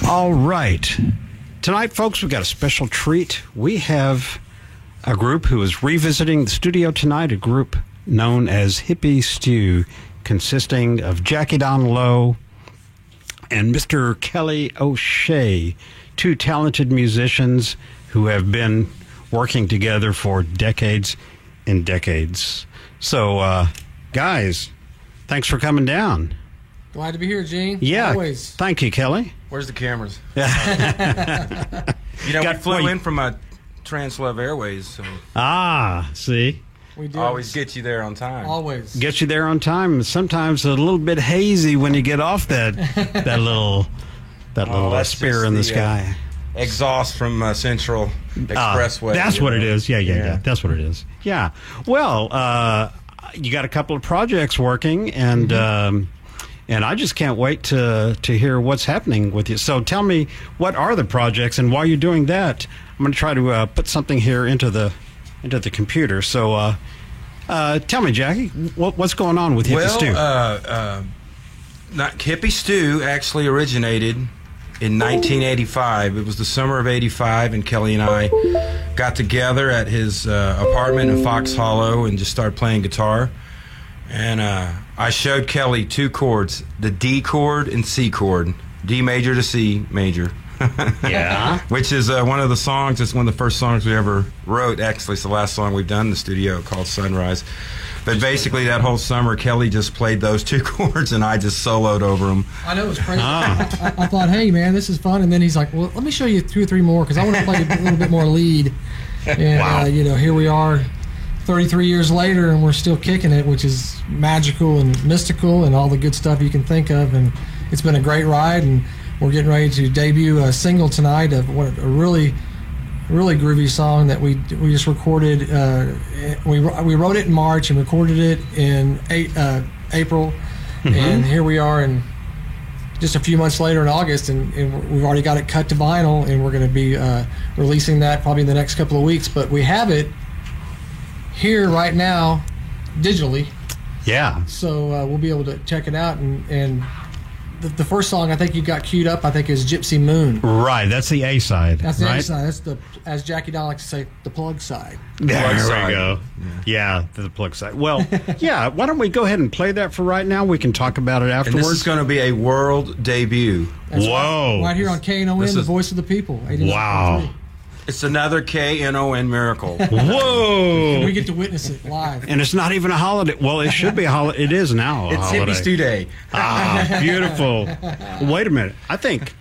All right. Tonight, folks, we've got a special treat. We have a group who is revisiting the studio tonight, a group known as Hippie Stew, consisting of Jackie Don Lowe and Mr. Kelly O'Shea, two talented musicians who have been working together for decades and decades. So, guys, thanks for coming down. Glad to be here, Gene. Yeah. Always. Thank you, Kelly. Where's the cameras? We flew in from Translove Airways. So see? We do. Always get you there on time. Always. Get you there on time. Sometimes a little bit hazy when you get off that little spear in the sky. Exhaust from Central Expressway. That's what it is. Yeah. That's what it is. Yeah. Well, you got a couple of projects working, and I just can't wait to hear what's happening with you. So tell me, what are the projects, and while you're doing that, I'm going to try to put something here into the computer. So tell me, Jackie, what's going on with Hippie Stew? Hippie Stew actually originated in 1985. It was the summer of 85, and Kelly and I got together at his apartment in Fox Hollow and just started playing guitar. And I showed Kelly two chords, the D chord and C chord, D major to C major. Yeah. Which is one of the songs, it's one of the first songs we ever wrote. Actually, it's the last song we've done in the studio, called Sunrise. But basically, that whole summer, Kelly just played those two chords, and I just soloed over them. I know, it was crazy. I thought, hey, man, this is fun. And then he's like, well, let me show you 2 or 3 more, because I want to play a little bit more lead. And, wow. Here we are 33 years later, and we're still kicking it, which is magical and mystical and all the good stuff you can think of. And it's been a great ride, and we're getting ready to debut a single tonight of a really groovy song that we just recorded. We wrote it in March and recorded it in April, and here we are in just a few months later in August, and we've already got it cut to vinyl, and we're going to be releasing that probably in the next couple of weeks. But we have it here right now digitally. Yeah. So we'll be able to check it out, and the first song I think you got queued up, I think, is Gypsy Moon. Right, that's the A side. That's the right? A side. That's as Jackie Don likes to say, the plug side. There we go. Yeah, the plug side. Well, yeah, why don't we go ahead and play that for right now? We can talk about it afterwards. And this is going to be a world debut. That's Whoa. Right here on KNON, the voice of the people. Wow. It's another KNON miracle. Whoa! And we get to witness it live. And it's not even a holiday. Well, it should be a holiday. It is now a holiday. It's Hippie Stew Day. Beautiful. Wait a minute. I think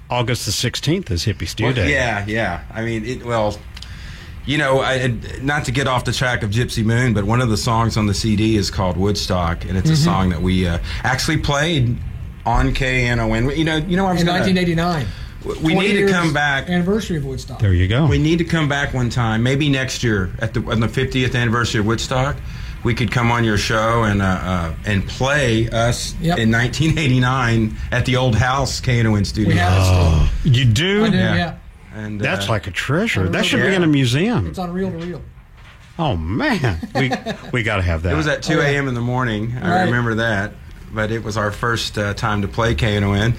August the 16th is Hippie Stew Day. Yeah. I mean, not to get off the track of Gypsy Moon, but one of the songs on the CD is called Woodstock, and it's a song that we actually played on KNON. You know, in 1989. We need to come back. Anniversary of Woodstock. There you go. We need to come back one time, maybe next year on the 50th anniversary of Woodstock. We could come on your show and play us in 1989 at the old house KNON studio. We have it still. You do? I do, yeah. And that's like a treasure. That should be in a museum. It's on reel to reel. Oh man, we got to have that. It was at 2 a.m. in the morning. I remember that. But it was our first time to play KNON.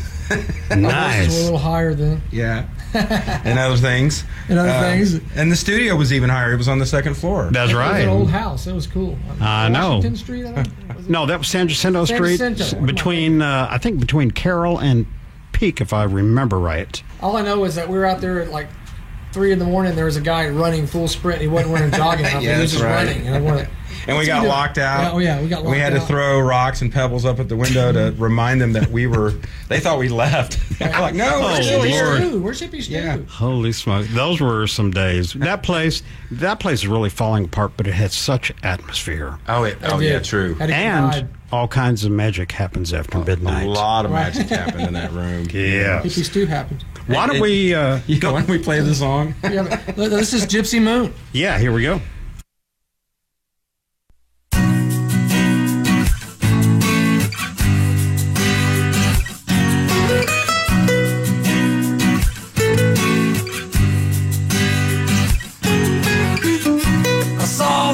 Nice. It was a little higher then. Yeah. And other things. And the studio was even higher. It was on the second floor. That's right. It was an old house. It was cool. I know. Washington Street, I think? No, that was San Jacinto Street. Between, I think, between Carroll and Peak, if I remember right. All I know is that we were out there at like 3 in the morning. There was a guy running full sprint. He wasn't wearing jogging outfit. He was just running. And we got locked out. We got locked out. We had to throw rocks and pebbles up at the window to remind them that they thought we left. We're like, no, we're still here. Where's Hippie Stew? Yeah. Holy smoke. Those were some days. That place is really falling apart, but it had such atmosphere. Yeah, true. And all kinds of magic happens after midnight. A lot of magic happened in that room. Yeah. Hippie Stew happened. Why don't we play the song? Yeah, this is Gypsy Moon. Yeah, here we go.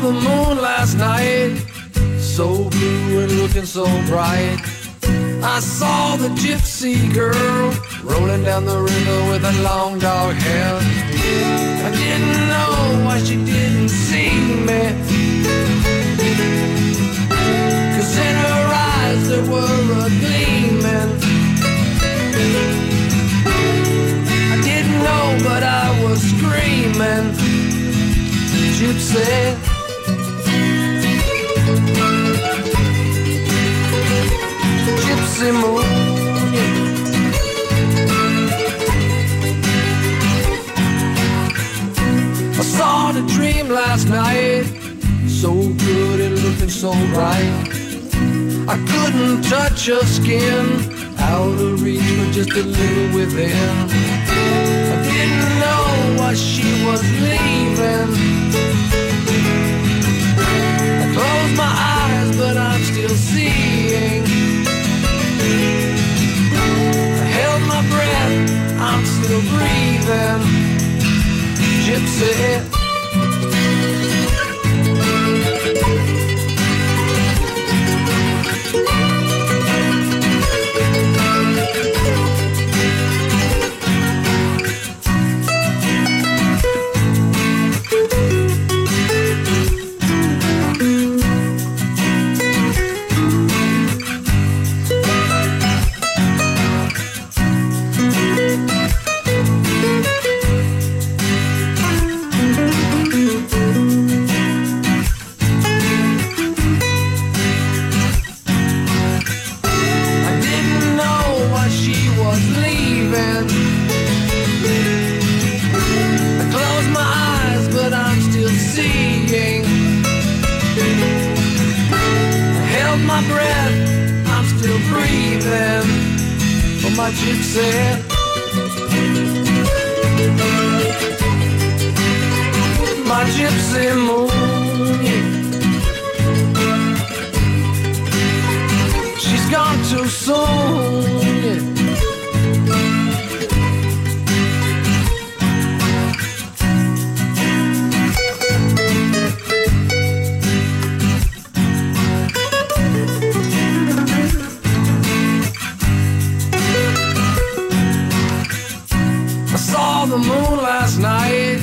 The moon last night, so blue and looking so bright. I saw the gypsy girl rolling down the river with her long dark hair. I didn't know why she didn't see me, 'cause in her eyes there were a gleaming. I didn't know, but I was screaming, gypsy. Gypsy moon, yeah. I saw the dream last night, so good and looking so bright. I couldn't touch her skin, out of reach but just a little within. I didn't know why she was leaving. I closed my eyes but I'm still seeing. I held my breath, I'm still breathing, gypsy. My gypsy, my gypsy moon, yeah. She's gone too soon, yeah. The moon last night,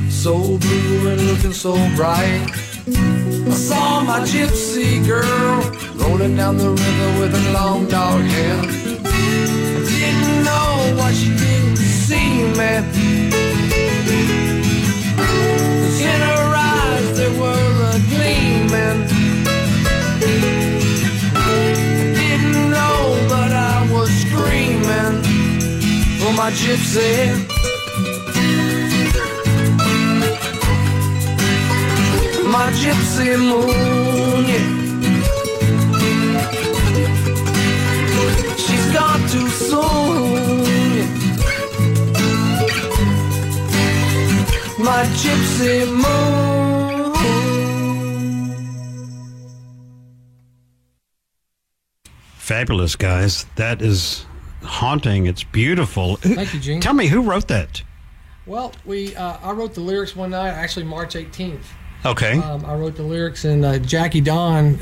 so blue and looking so bright. I saw my gypsy girl rolling down the river with her long dark hair. I didn't know why she didn't see me, 'cause in her eyes there were a gleaming. I didn't know, but I was screaming for my gypsy. My gypsy moon, yeah. She's gone too soon, yeah. My gypsy moon. Fabulous, guys. That is haunting. It's beautiful. Thank you, Gene. Tell me, who wrote that? Well, I wrote the lyrics one night, actually March 18th. Okay. I wrote the lyrics, and Jackie Don,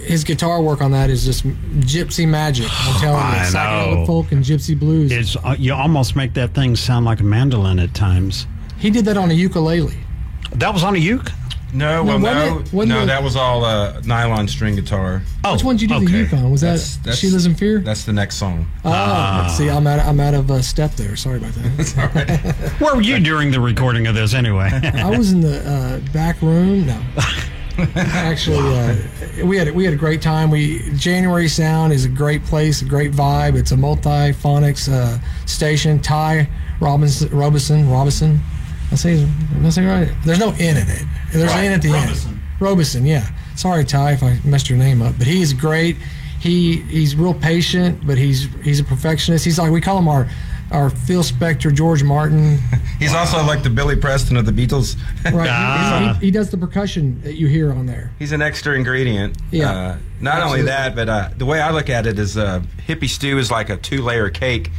his guitar work on that is just gypsy magic. I'm telling you, it's psychedelic folk and gypsy blues. It's you almost make that thing sound like a mandolin at times. He did that on a ukulele. That was on a uke? No, No, well, wasn't no, it- that was all nylon string guitar. Oh, Which one did you do the uke on? Was that Sheila's in Fear? That's the next song. See, I'm out of step there. Sorry about that. Where were you during the recording of this anyway? I was in the back room. No, actually, we had a great time. January Sound is a great place, a great vibe. It's a multi-phonics station. Ty Robison. I say right. There's no N in it. There's an N at the end. Robison, yeah. Sorry, Ty, if I messed your name up. But he's great. He's real patient, but he's a perfectionist. He's like, we call him our Phil Spector, George Martin. He's also like the Billy Preston of the Beatles. Right. He does the percussion that you hear on there. He's an extra ingredient. Yeah. Not only that, but the way I look at it is Hippie Stew is like a 2-layer cake.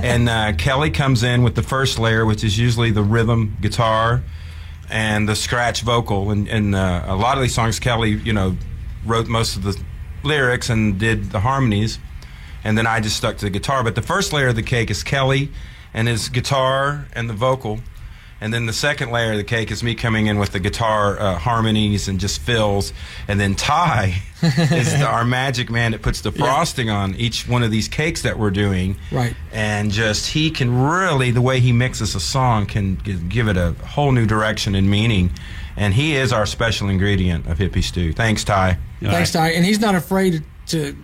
And Kelly comes in with the first layer, which is usually the rhythm guitar and the scratch vocal. And a lot of these songs, Kelly, wrote most of the lyrics and did the harmonies. and then I just stuck to the guitar. But the first layer of the cake is Kelly and his guitar and the vocal. And then the second layer of the cake is me coming in with the guitar harmonies and just fills. And then Ty is our magic man that puts the frosting on each one of these cakes that we're doing. Right. And just he can really, the way he mixes a song can give it a whole new direction and meaning. And he is our special ingredient of Hippie Stew. Thanks, Ty. Thanks, Ty. And he's not afraid to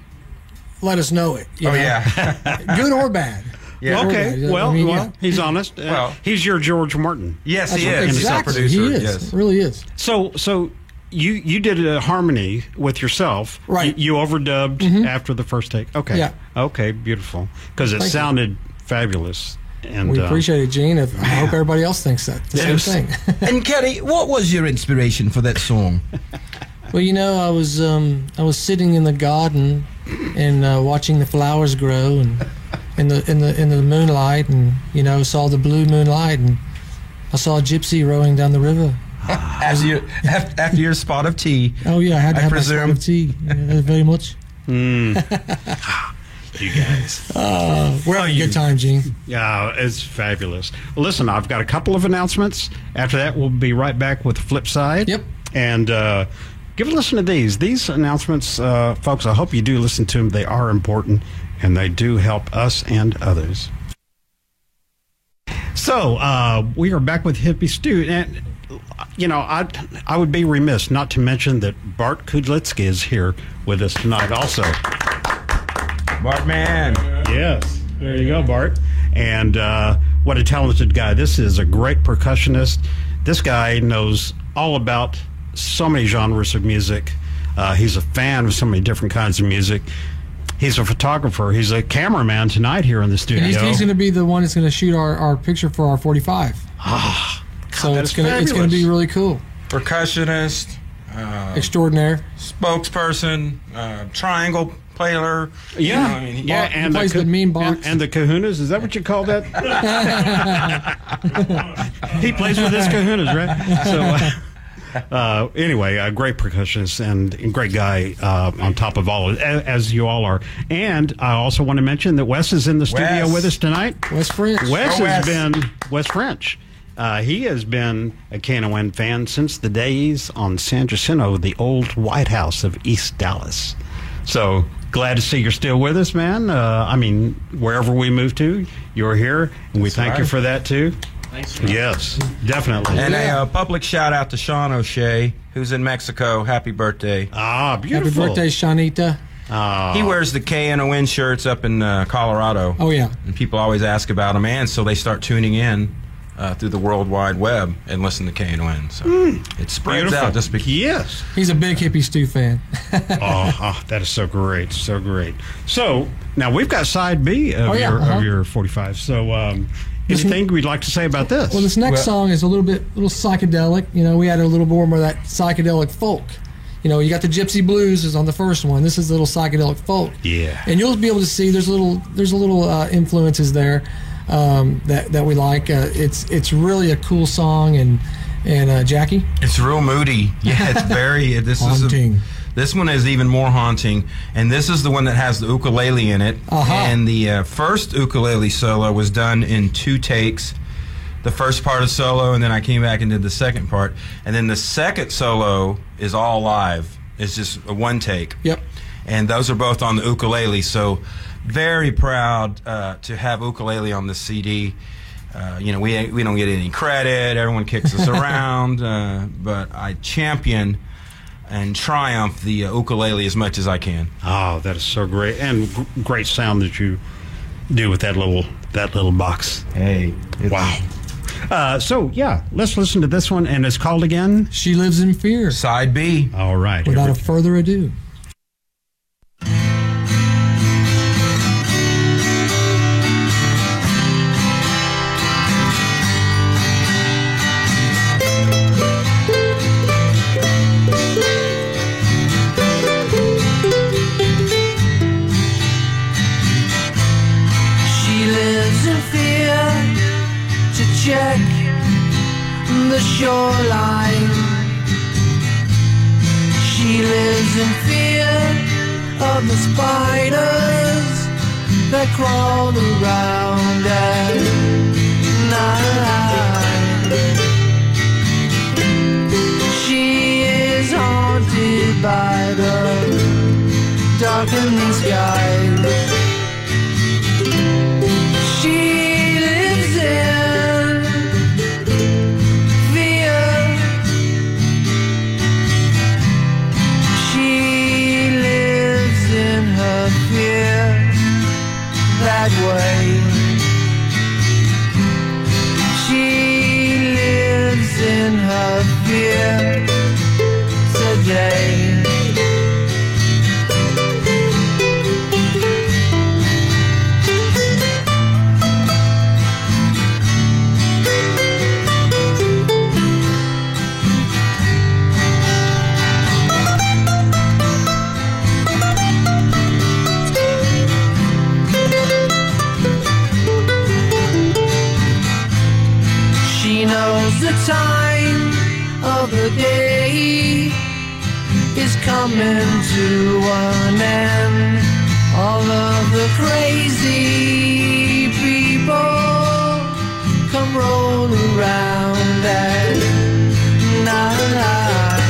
let us know it. You know? Yeah. Good or bad. Yeah. Okay. Well, I mean, well, he's honest. He's your George Martin. Yes, he right. is. Exactly. He's our He producer. is. Yes. Really is. So you did a harmony with yourself. Right. You overdubbed after the first take. Okay. Yeah. Okay. Beautiful. Because it Thank you. sounded fabulous. And We appreciate it, Gene. I hope everybody else thinks that. The same thing. And Kelly, what was your inspiration for that song? Well, you know, I was sitting in the garden and watching the flowers grow and in the moonlight, and you know, saw the blue moonlight, and I saw a gypsy rowing down the river. After your spot of tea. Oh yeah, I had to have presume. my spot of tea. Yeah, very much. you guys. We're having a good time, Gene. Yeah, it's fabulous. Well, listen, I've got a couple of announcements. After that, we'll be right back with the flip side. Yep. And give a listen to these. These announcements, folks, I hope you do listen to them. They are important, and they do help us and others. So, we are back with Hippie Stew. And, you know, I would be remiss not to mention that Bart Kudlitsky is here with us tonight also. Bart man. Yes, there you go, Bart. And what a talented guy. This is a great percussionist. This guy knows all about so many genres of music. He's a fan of so many different kinds of music. He's a photographer. He's a cameraman tonight here in the studio. And he's going to be the one that's going to shoot our picture for our 45. So that it's is going to fabulous. be really cool. Percussionist, Extraordinaire. spokesperson, triangle player. Yeah, You know, I mean, he- and plays the meme box. and the kahunas. Is that what you call that? He plays with his kahunas, right? So, anyway, a great percussionist and great guy on top of all, as you all are. And I also want to mention that Wes is in the studio Wes. with us tonight. Wes French. Wes Oh, has Wes. been Wes French. He has been a KNON fan since the days on San Jacinto, the old White House of East Dallas. So glad to see you're still with us, man. I mean, wherever we move to, you're here, and we thank you right. for that too. Thanks. Yes, definitely. And a public shout out to Sean O'Shea, who's in Mexico. Happy birthday. Ah, beautiful. Happy birthday, Shanita. He wears the KNON shirts up in Colorado. Oh, yeah. And people always ask about him, and so they start tuning in through the World Wide Web and listen to KNON. So it spreads Beautiful. out just because. Yes. He's a big Hippie Stew fan. That is so great, so great. So now we've got side B of yeah, your 45. So anything we'd like to say about this? Well, this next song is a little psychedelic. You know, we had a little more of that psychedelic folk. You know, you got the Gypsy Blues is on the first one. This is a little psychedelic folk. Yeah. And you'll be able to see there's a little influences there that we like. It's really a cool song, and Jackie. It's real moody. Yeah, it's very. Haunting. This one is even more haunting, and this is the one that has the ukulele in it. And the first ukulele solo was done in 2 takes. The first part of solo, and then I came back and did the second part. And then the second solo is all live. It's just a 1 take. Yep. And those are both on the ukulele. So very proud to have ukulele on this CD. You know, we don't get any credit. Everyone kicks us around, but I champion and triumph the ukulele as much as I can. Oh, that is so great, and great sound that you do with that little box. Hey, Wow. So yeah, let's listen to this one, and it's called again. She Lives in Fear. Side B. All right. here Without we a go. further ado. She lives in fear to check the shoreline. She lives in fear of the spiders that crawl around at night. She is haunted by the darkening skies. She lives in fear. She lives in her fear that way. She lives in her fear today. The time of the day is coming to an end. All of the crazy people come roll around at night.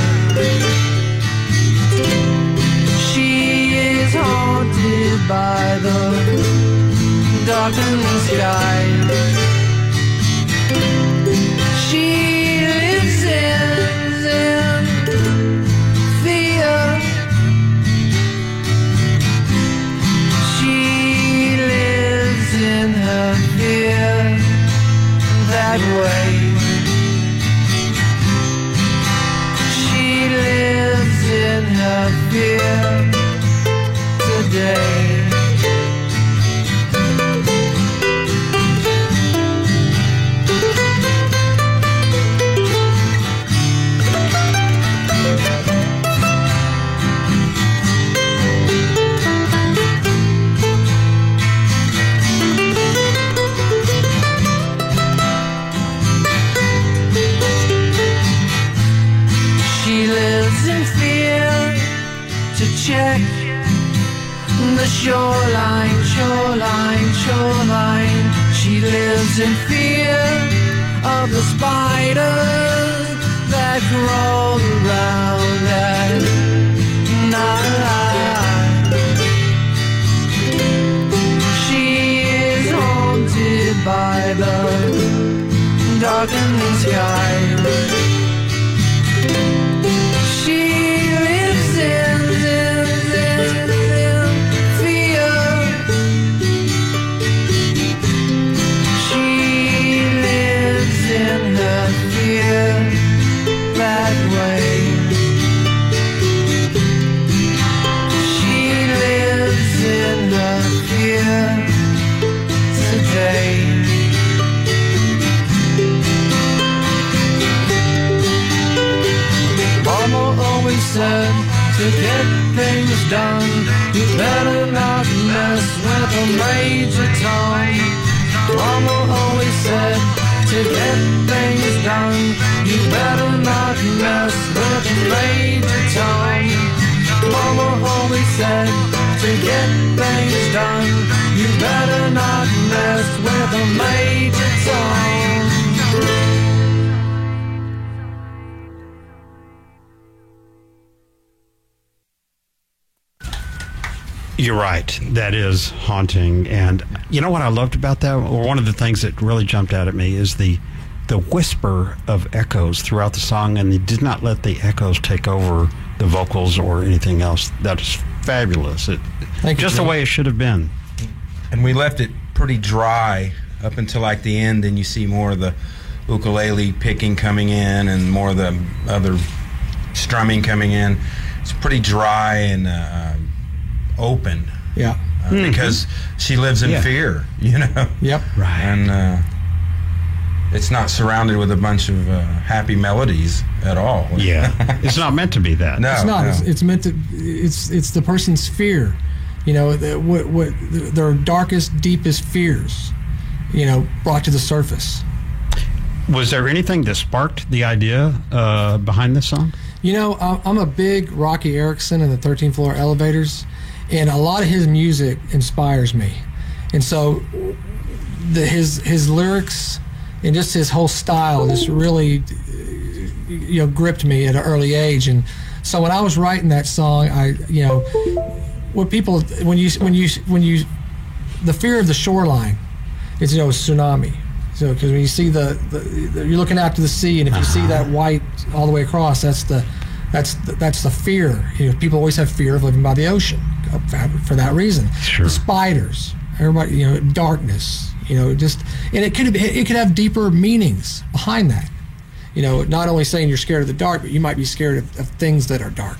She is haunted by the darkened sky. She lives in fear. She lives in her fear that way. She lives in her fear today. Check the shoreline, shoreline, shoreline. She lives in fear of the spiders that crawl around at night. She is haunted by the darkening sky. She lives in fear. She lives in her fear that way. She lives in her fear today. Mama always said, to get things done, you better not mess with a major tom. Mama always said, to get things done, you better not mess with a major tom. Mama always said, to get things done, you better not mess with a major tom. You're right. That is haunting. And you know what I loved about that? Or one of the things that really jumped out at me is the whisper of echoes throughout the song, and they did not let the echoes take over the vocals or anything else. That is fabulous. Just the way it should have been. And we left it pretty dry up until like the end, and you see more of the ukulele picking coming in and more of the other strumming coming in. It's pretty dry and open. Yeah. Because she lives in fear, you know? Yep. Right. And it's not surrounded with a bunch of happy melodies at all. Yeah. It's not meant to be that. No. It's not. No. It's meant to. It's the person's fear. You know, what their darkest, deepest fears. You know, brought to the surface. Was there anything that sparked the idea behind this song? You know, I'm a big Rocky Erickson and the 13th Floor Elevators, and a lot of his music inspires me. And so his lyrics and just his whole style just really gripped me at an early age. And so when I was writing that song, when the fear of the shoreline is tsunami. So because when you see you're looking out to the sea, and if you see that white all the way across, that's the fear. People always have fear of living by the ocean for that reason. Sure. The spiders, everybody, darkness, and it could have deeper meanings behind that. Not only saying you're scared of the dark, but you might be scared of things that are dark.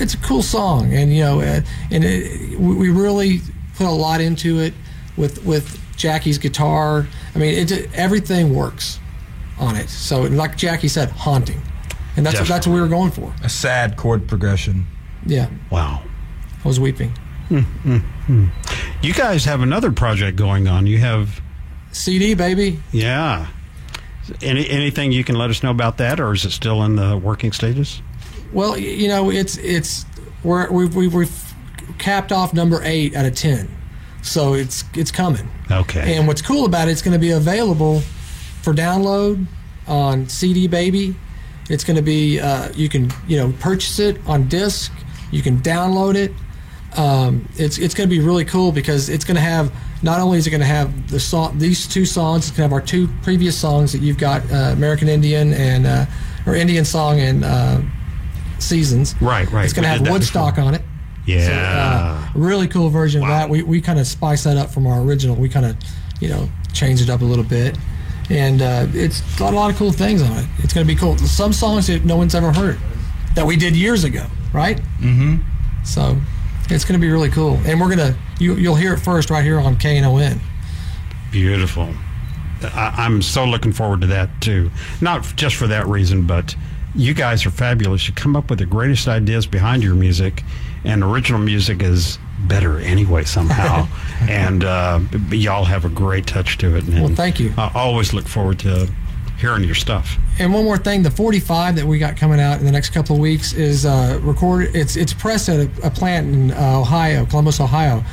It's a cool song, and we really put a lot into it with Jackie's guitar. I mean, everything works on it. So, like Jackie said, haunting, and that's what we were going for. A sad chord progression. Yeah. Wow. I was weeping. You guys have another project going on. You have CD, baby. Yeah. Anything you can let us know about that, or is it still in the working stages? Well, we've capped off number 8 out of 10, so it's coming. Okay. And what's cool about it, it's going to be available for download on CD Baby. It's going to be you can purchase it on disc. You can download it. It's going to be really cool because it's going to have, not only is it going to have these 2 songs, it's going to have our 2 previous songs that you've got, American Indian and or Indian Song and Seasons. Right. It's going to have Woodstock on it. Yeah. So, really cool version of that. We kind of spiced that up from our original. We kind of, changed it up a little bit. And it's got a lot of cool things on it. It's going to be cool. Some songs that no one's ever heard that we did years ago, right? Mm-hmm. So it's going to be really cool. And we're going to, you'll hear it first right here on KNON. Beautiful. I'm so looking forward to that, too. Not just for that reason, but you guys are fabulous. You come up with the greatest ideas behind your music, and original music is better anyway somehow. And y'all have a great touch to it. And well, thank you. I always look forward to hearing your stuff. And one more thing, the 45 that we got coming out in the next couple of weeks is recorded. It's pressed at a plant in Ohio, Columbus, Ohio,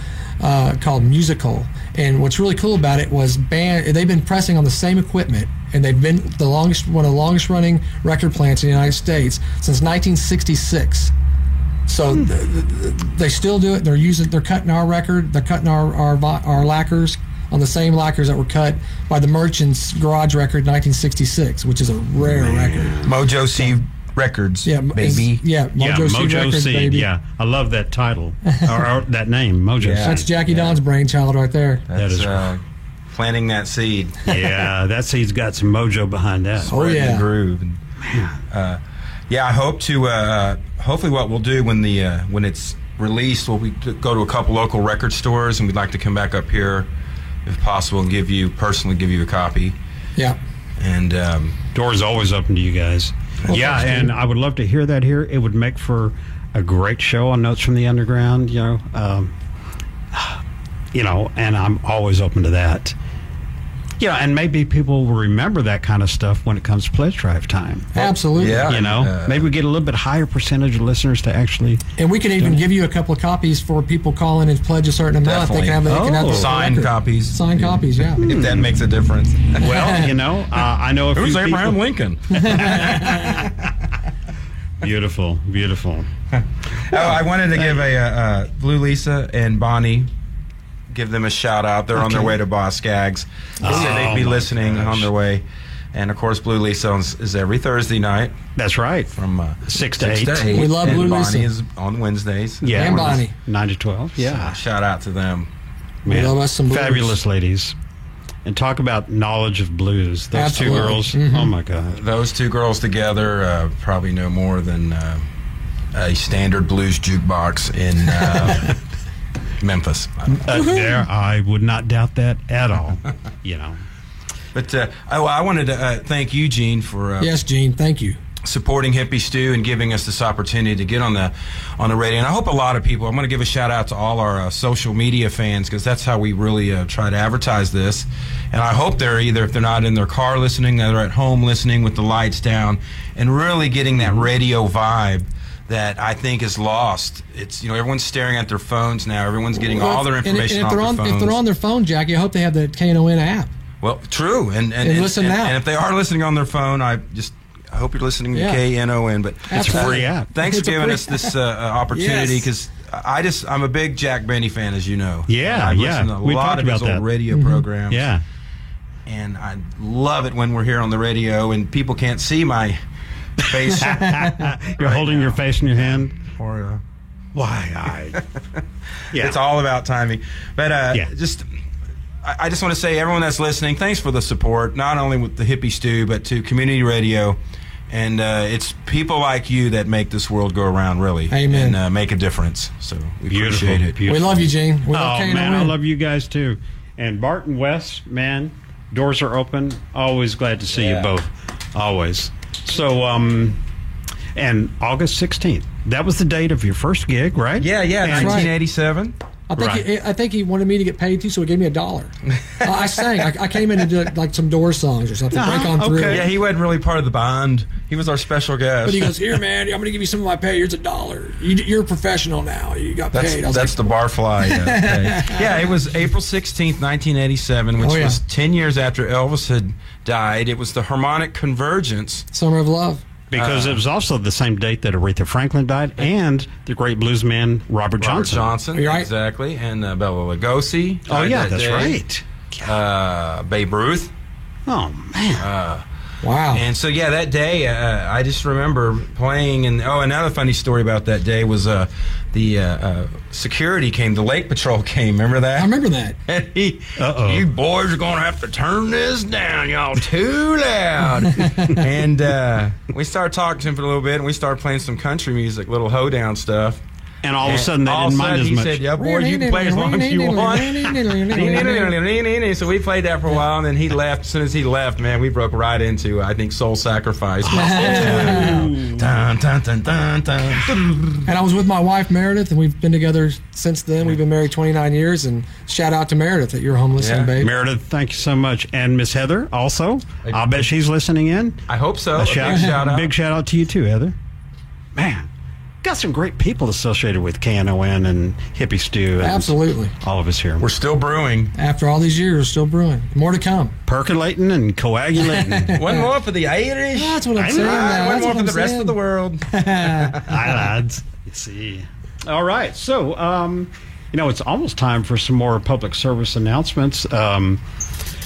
called Musical. And what's really cool about it was they've been pressing on the same equipment, and they've been one of the longest running record plants in the United States since 1966. So they still do it. They're cutting our record. They're cutting our lacquers on the same lacquers that were cut by the Merchants Garage record 1966, which is a rare record. Mojo C Records, yeah, baby. Mojo C Records, C, baby. Yeah, I love that title or that name, Mojo C. That's Jackie Don's brainchild right there. That is planting that seed. Yeah, that seed's got some mojo behind that. Oh, yeah. The groove. And, I hope to. Hopefully, what we'll do when it's released, we'll go to a couple local record stores, and we'd like to come back up here, if possible, and personally give you a copy. Yeah. And doors always open to you guys. Well, yeah, thanks, and I would love to hear that here. It would make for a great show on Notes from the Underground. And I'm always open to that. And maybe people will remember that kind of stuff when it comes to pledge drive time. Absolutely. Yeah. Maybe we get a little bit higher percentage of listeners to actually. And we can even give you a couple of copies for people calling and pledge a certain amount. Definitely. They can have the signed record. copies. Signed copies, yeah. If that makes a difference. Well, I know a few Who's people. Abraham Lincoln? Beautiful. I wanted to give a Blue Lisa and Bonnie, give them a shout out. They're on their way to Boss Gags. They said they'd be listening on their way. And of course, Blue Lisa is every Thursday night That's right. from 6 to 8. We love and Blue Bonnie Lisa. is on Wednesdays. Yeah, And Bonnie. 9 to 12. Yeah, So, shout out to them. We love us some blues. Fabulous ladies. And talk about knowledge of blues. Those Absolutely. 2 girls. Mhm. Oh my God. Those 2 girls together probably know more than a standard blues jukebox in Memphis. There, I would not doubt that at all. But I wanted to thank you, Gene, for Yes, Gene, thank you. supporting Hippie Stew and giving us this opportunity to get on the radio. And I hope a lot of people. I'm going to give a shout out to all our social media fans, because that's how we really try to advertise this. And I hope they're if they're not in their car listening, they're at home listening with the lights down and really getting that radio vibe that I think is lost. It's, everyone's staring at their phones now. Everyone's getting all their information and off their phones. If they're on their phone, Jackie, I hope they have the KNON app. Well, true. And listen now. And if they are listening on their phone, I hope you're listening to KNON. But It's a free app. Thanks for giving us this opportunity, Yes. because I'm a big Jack Benny fan, as you know. Yeah, I've yeah. listened to a We lot talked of his about old that. radio programs. Yeah. And I love it when we're here on the radio and people can't see my face. You're holding your face in your hand. Or Why? Yeah. It's all about timing. But Yeah. I just want to say, everyone that's listening, thanks for the support, not only with the Hippie Stew, but to community radio. And it's people like you that make this world go around, really. Amen. And make a difference. So we Beautiful. appreciate it. Beautiful. We love you, Gene. We love Oh, KNON. man, I love you guys, too. And Bart and Wes, man, doors are open. Always glad to see you both. Always. So, and August 16th. That was the date of your first gig, right? Yeah, right. 1987. I think he wanted me to get paid too, so he gave me $1. I sang. I came in and did like some Doors songs or something. Break on through. okay. Yeah, he wasn't really part of the band. He was our special guest. But he goes, "Here, man, I'm going to give you some of my pay. Here's $1. You're a professional now. You got paid." I was That's the Barfly. Yeah, it was April 16th, 1987, which Oh, yeah. was 10 years after Elvis had died. It was the Harmonic Convergence. Summer of Love. Because it was also the same date that Aretha Franklin died and the great bluesman Robert Johnson. You're right. Exactly. And Bela Lugosi. Oh, died yeah, that that's day. right. Babe Ruth. Oh, man. Wow. And so, yeah, that day, I just remember playing. And another funny story about that day was the security came, the Lake Patrol came. Remember that? I remember that. And you boys are going to have to turn this down. Y'all too loud. And we started talking to him for a little bit, and we started playing some country music, little hoedown stuff. And all of a sudden, they didn't mind as he much. said, "Yeah, boys, you can play as long as you want." So we played that for a while, and then he left. As soon as he left, man, we broke right into, I think, Soul Sacrifice. Dun, dun, dun, dun, dun. And I was with my wife Meredith, and we've been together since then. We've been married 29 years. And shout out to Meredith at Your Home Listening, Yeah. babe. Meredith, thank you so much. And Miss Heather, also. I'll bet she's listening in. I hope so. Big shout out. Big shout out to you, too, Heather. Man, got some great people associated with KNON and Hippie Stew. And Absolutely. all of us here. We're still brewing. After all these years, still brewing. More to come. Percolating and coagulating. One more for the Irish. That's what I'm I saying. know. Now. One That's more what for I'm the rest saying. of the world. Hi, lads. You see. All right. So, it's almost time for some more public service announcements.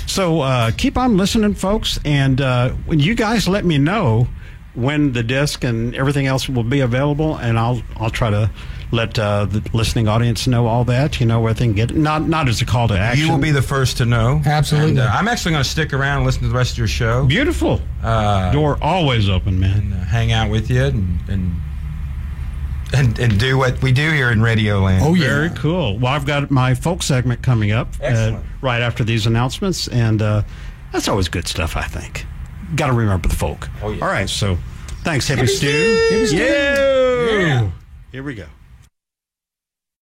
So keep on listening, folks. And when you guys let me know when the disc and everything else will be available, and I'll try to let the listening audience know all that, where they can get it. Not as a call to action. You will be the first to know. Absolutely. And, I'm actually going to stick around and listen to the rest of your show. Beautiful. Door always open, man. And hang out with you and do what we do here in Radio Land. Oh, yeah. Very cool. Well, I've got my folk segment coming up right after these announcements, and that's always good stuff, I think. Got to remember the folk. Oh, yeah. All right, so thanks, Hippie Stew. Hippie Stew. Yeah. Yeah. Here we go.